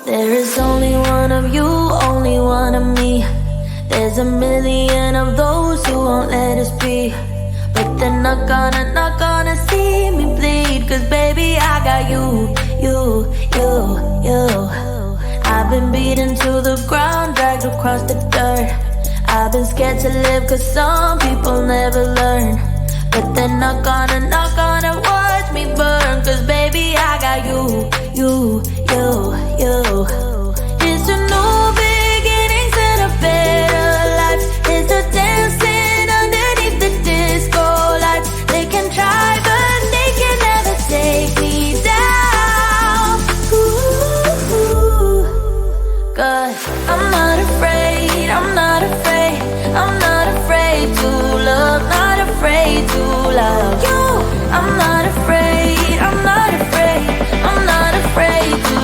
There is only one of you, only one of me. There's a million of those who won't let us be. But they're not gonna see me bleed. Cause baby I got you. I've been beaten to the ground, dragged across the dirt. I've been scared to live cause some people never learn. But they're not gonna watch me burn. Cause baby I got you. It's a new beginnings and a better life. It's a dancing underneath the disco lights. They can try but they can never take me down. Ooh, God, I'm not afraid, I'm not afraid, I'm not afraid to love, not afraid to love you. I'm not afraid, I'm not afraid, I'm not afraid to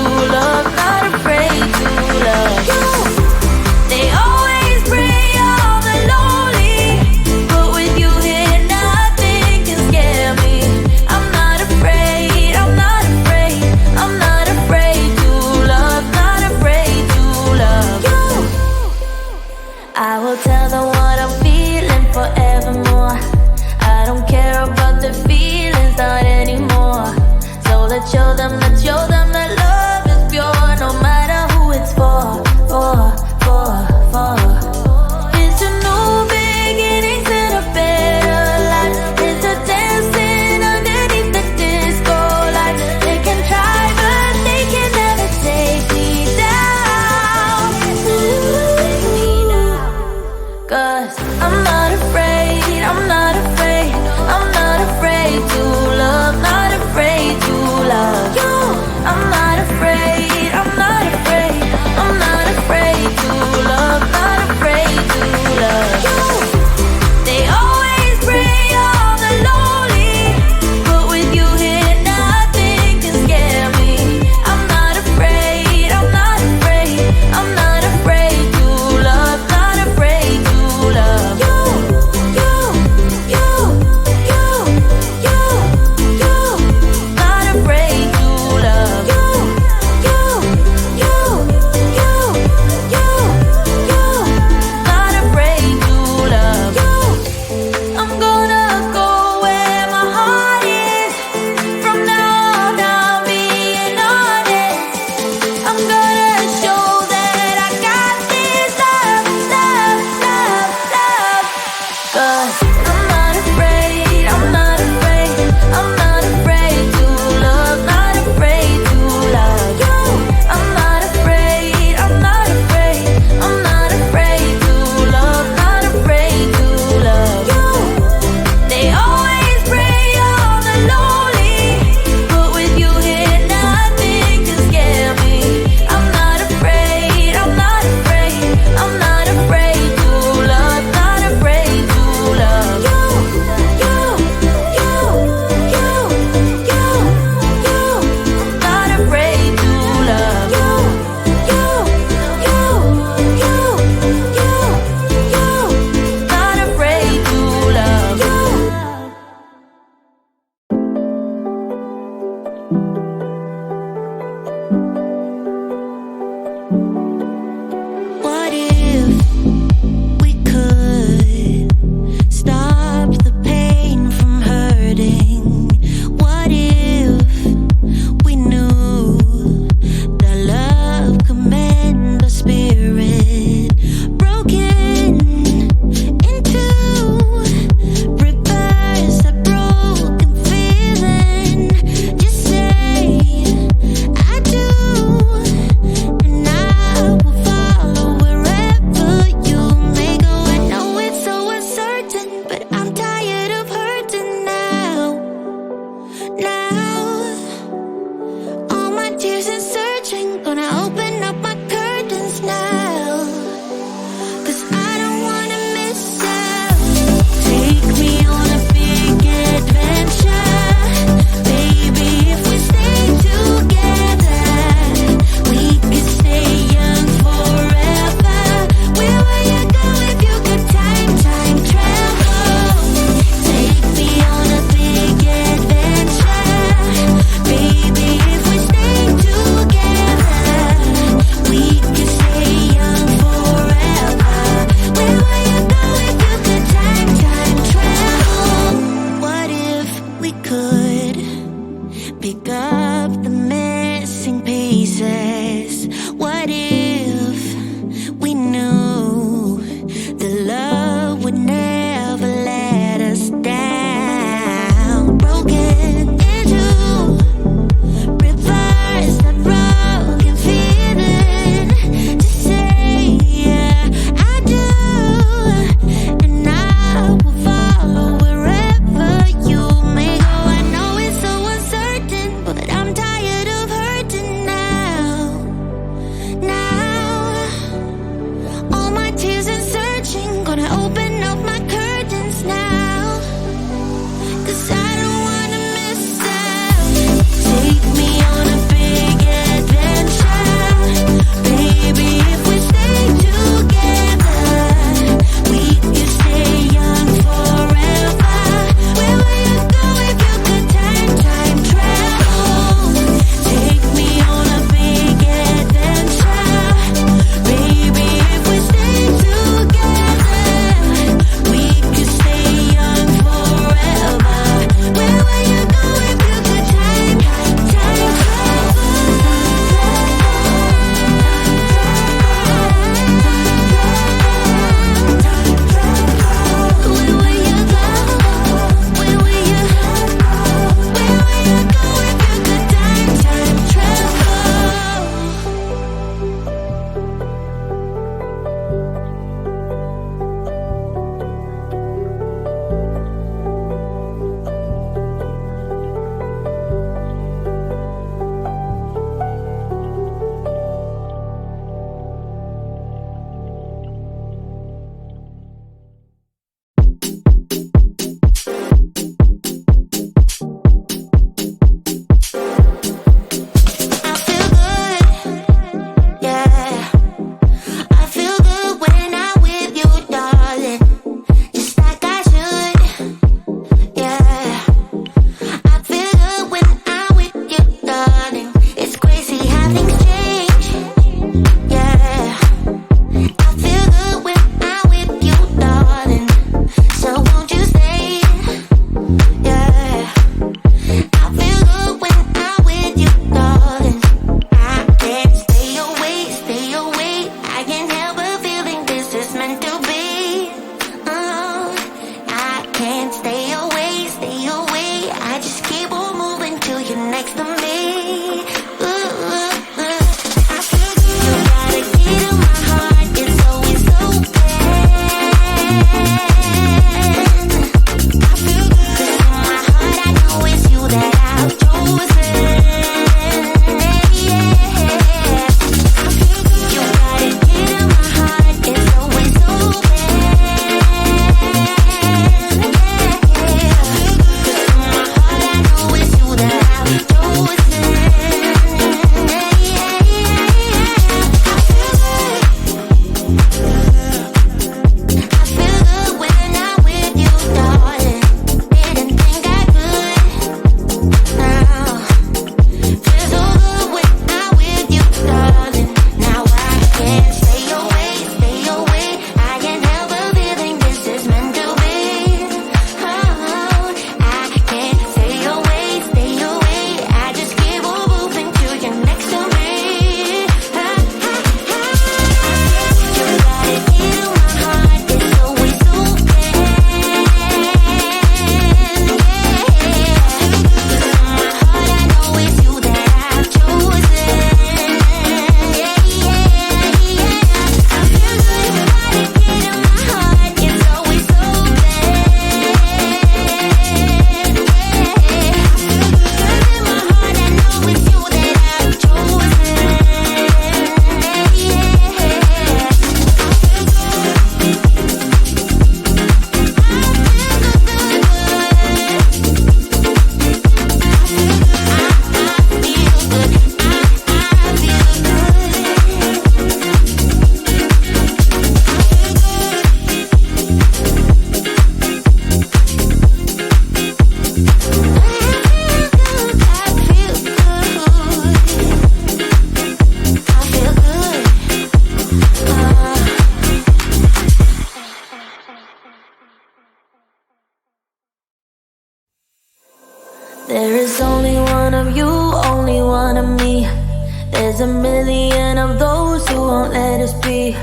There's a million of those who won't let us be,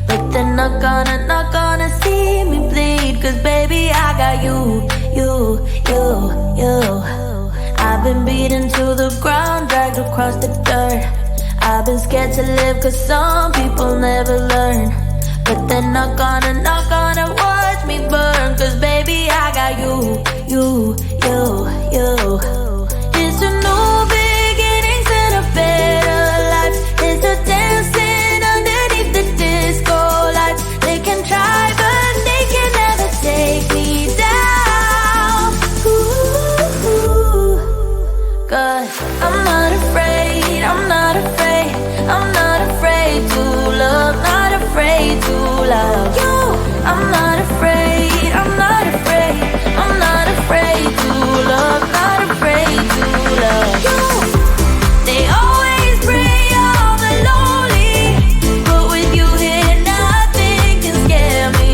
but they're not gonna see me bleed. Cause baby, I got you. I've been beaten to the ground, dragged across the dirt. I've been scared to live cause some people never learn. But they're not gonna watch me burn. Cause baby, I got you. It's a new beginnings and a better life. It's a dancing underneath the disco lights. They can try but they can never take me down. Ooh, cause I'm not afraid, I'm not afraid, I'm not afraid to love, not afraid to love you. I'm not afraid, I'm not afraid, I'm not afraid to love, not afraid to love you. They always pray all the lonely, but with you here nothing can scare me.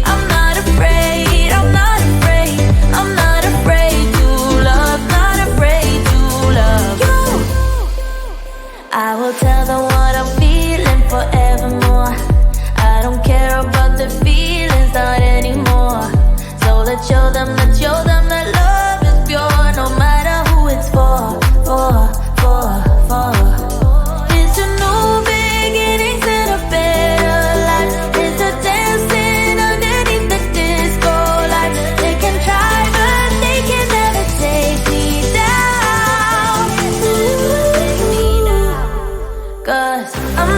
I'm not afraid, I'm not afraid, I'm not afraid to love, not afraid to love you. I will tell them what I'm feeling forevermore. I don't care about the feelings, not anymore. So let's show them that love is pure, no matter who it's for. It's a new beginnings and a better life. It's a dancing underneath the disco lights. They can try but they can never take me down. Cause I'm